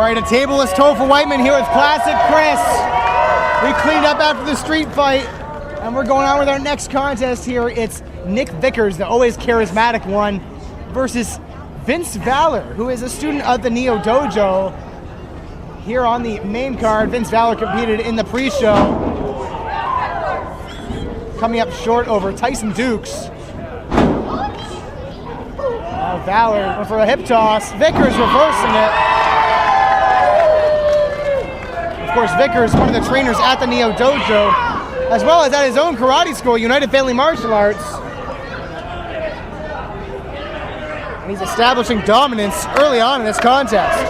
right, a tableless toe for Whiteman here with Classic Chris. We cleaned up after the street fight, and we're going on with our next contest here. It's Nick Vickers, the always charismatic one, versus Vince Valor, who is a student of the Neo Dojo. Here on the main card, Vince Valor competed in the pre-show, coming up short over Tyson Dukes. Valor went for a hip toss. Vickers reversing it. Of course, Vickers, one of the trainers at the Neo Dojo, as well as at his own karate school, United Family Martial Arts. And he's establishing dominance early on in this contest.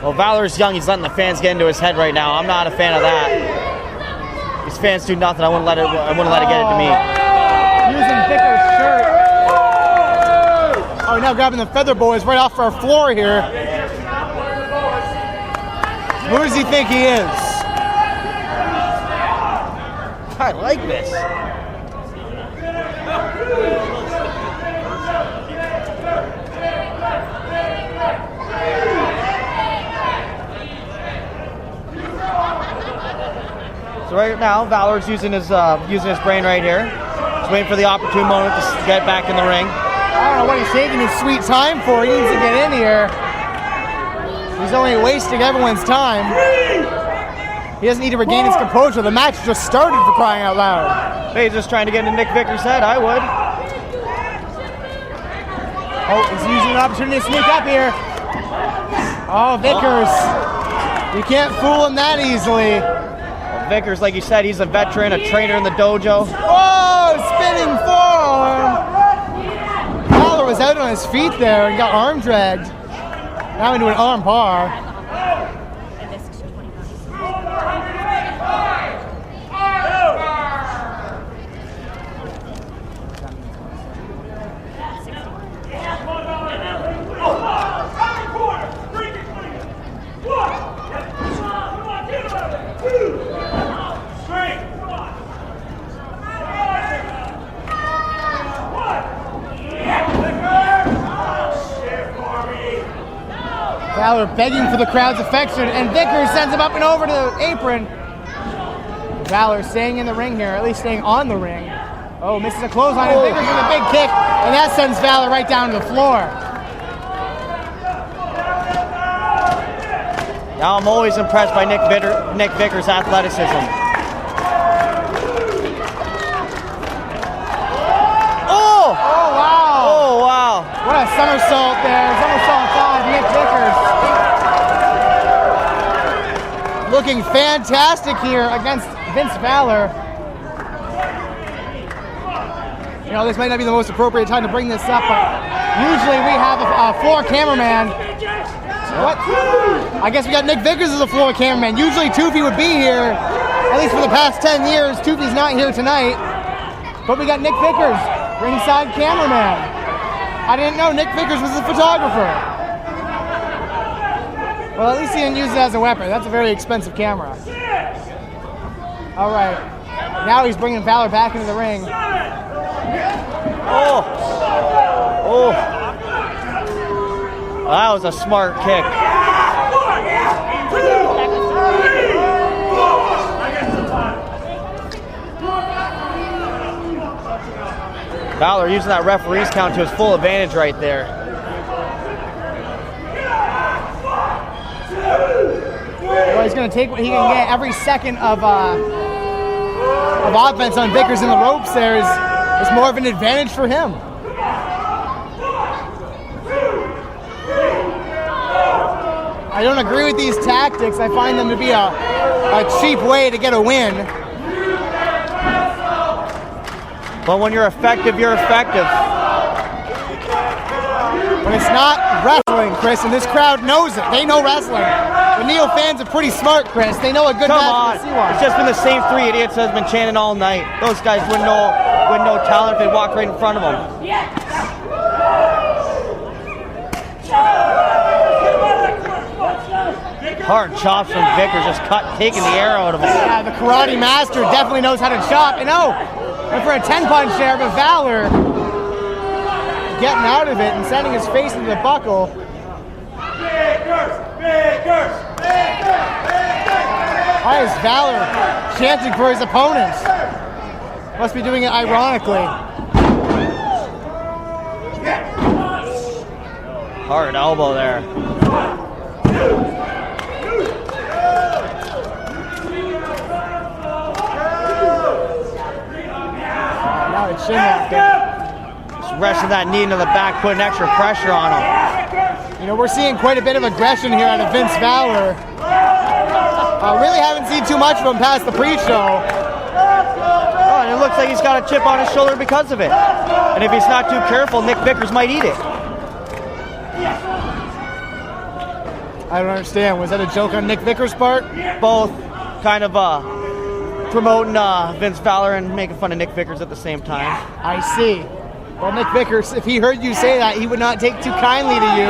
Well, Valor's young. He's letting the fans get into his head right now. I'm not a fan of that. These fans do nothing. I wouldn't let it get into me. Using Vickers' shirt. Oh, now grabbing the Feather Boys right off our floor here. Who does he think he is? I like this. So right now, Valor's using his brain right here. He's waiting for the opportune moment to get back in the ring. I don't know what he's taking his sweet time for. He needs to get in here. He's only wasting everyone's time. He doesn't need to regain his composure. The match just started, for crying out loud. Hey, he's just trying to get into Nick Vickers' head. I would. Oh, he's using an opportunity to sneak up here. Oh, Vickers. You can't fool him that easily. Vickers, like you said, he's a veteran, a trainer in the dojo. Oh, spinning forearm. Valor was out on his feet there and got arm dragged. Now into an arm bar. Valor begging for the crowd's affection, and Vickers sends him up and over to the apron. Valor staying in the ring here, at least staying on the ring. Oh, misses a clothesline, and Vickers with a big kick, and that sends Valor right down to the floor. Now I'm always impressed by Nick Vickers' athleticism. Oh! Oh, wow! Oh, wow! What a somersault there. Somersault 5, Nick Vickers. Looking fantastic here against Vince Valor. You know, this might not be the most appropriate time to bring this up, but usually we have a floor cameraman. What? I guess we got Nick Vickers as a floor cameraman. Usually Toofy would be here, at least for the past 10 years. Toofy's not here tonight. But we got Nick Vickers, ringside cameraman. I didn't know Nick Vickers was a photographer. Well, at least he didn't use it as a weapon. That's a very expensive camera. All right. Now he's bringing Valor back into the ring. Oh! Oh! That was a smart kick. Valor using that referee's count to his full advantage right there. Well, he's going to take what he can get. Every second of offense on Vickers in the ropes there is more of an advantage for him. I don't agree with these tactics. I find them to be a cheap way to get a win. But when you're effective, you're effective. But it's not wrestling, Chris, and this crowd knows it. They know wrestling. The Neo fans are pretty smart, Chris. They know a good match when they see one. It's just been the same three idiots that's been chanting all night. Those guys wouldn't know talent if they walked right in front of them. Hard chops from Vickers, just taking the air out of him. Yeah, the karate master definitely knows how to chop. And oh, Went for a 10 punch there, but Valor getting out of it and sending his face into the buckle. Why is Valor chanting for his opponents? Must be doing it ironically. Hard elbow there. Now it's shin lock there. Just resting that knee into the back, putting extra pressure on him. You know, we're seeing quite a bit of aggression here out of Vince Valor. Really haven't seen too much of him past the pre-show. Oh, and it looks like he's got a chip on his shoulder because of it. And if he's not too careful, Nick Vickers might eat it. I don't understand. Was that a joke on Nick Vickers' part? Both kind of promoting Vince Valor and making fun of Nick Vickers at the same time. I see. Well, Nick Vickers, if he heard you say that, he would not take too kindly to you.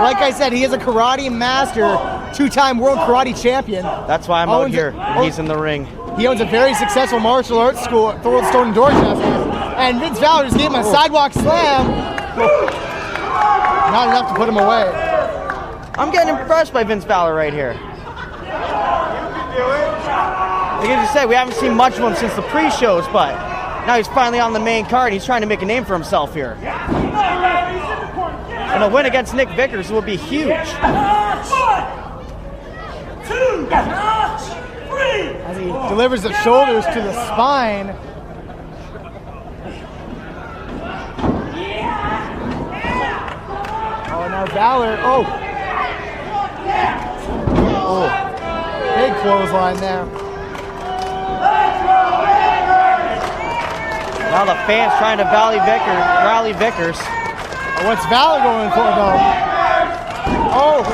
Like I said, he is a karate master, two-time world karate champion. That's why I'm out here, and he's in the ring. He owns a very successful martial arts school at Thorldstone in Dorchester. And Vince Valor just gave him a sidewalk slam. Not enough to put him away. I'm getting impressed by Vince Valor right here. Like I just said, we haven't seen much of him since the pre-shows, but now he's finally on the main card. He's trying to make a name for himself here. And a win against Nick Vickers will be huge. 1, 2, 3. As he delivers the shoulders to the spine. Oh, now Valor. Oh, big clothesline there. Now the fans trying to rally Vickers. What's Valor going for, though? Oh.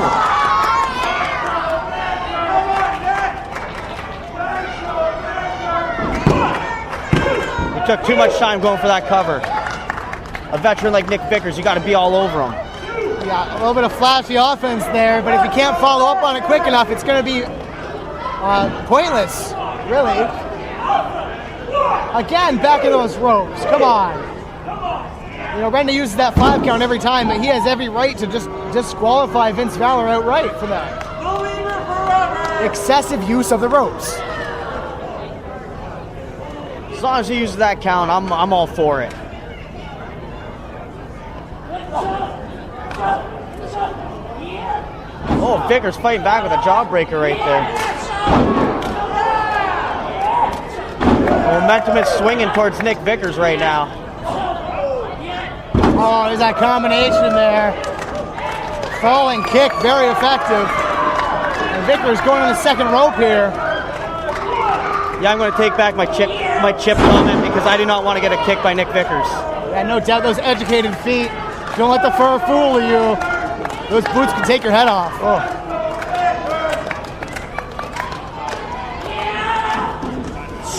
He took too much time going for that cover. A veteran like Nick Vickers, you got to be all over him. Yeah, a little bit of flashy offense there, but if you can't follow up on it quick enough, it's going to be pointless, really. Again, back in those ropes. Come on. You know, Renda uses that 5 count every time, but he has every right to just disqualify Vince Valor outright for that. Excessive use of the ropes. As long as he uses that count, I'm all for it. Oh, Vickers fighting back with a jawbreaker right there. Momentum is swinging towards Nick Vickers right now. Oh, there's that combination there. Falling kick, very effective. And Vickers going on the second rope here. Yeah, I'm going to take back my chip comment because I do not want to get a kick by Nick Vickers. Yeah, no doubt, those educated feet. Don't let the fur fool you. Those boots can take your head off. Oh.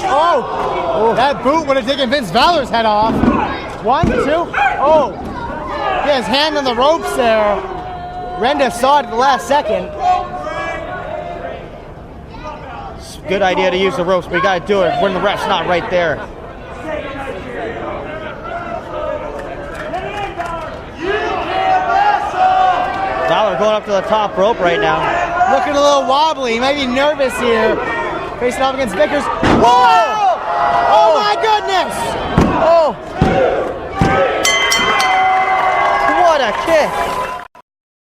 Oh, that boot would have taken Vince Valor's head off. 1, 2, oh. He has hand on the ropes there. Renda saw it at the last second. It's a good idea to use the ropes, but you got to do it when the ref's not right there. Valor going up to the top rope right now. Looking a little wobbly. He might be nervous here. Facing off against Vickers. Whoa! Oh my goodness! Oh! What a kick!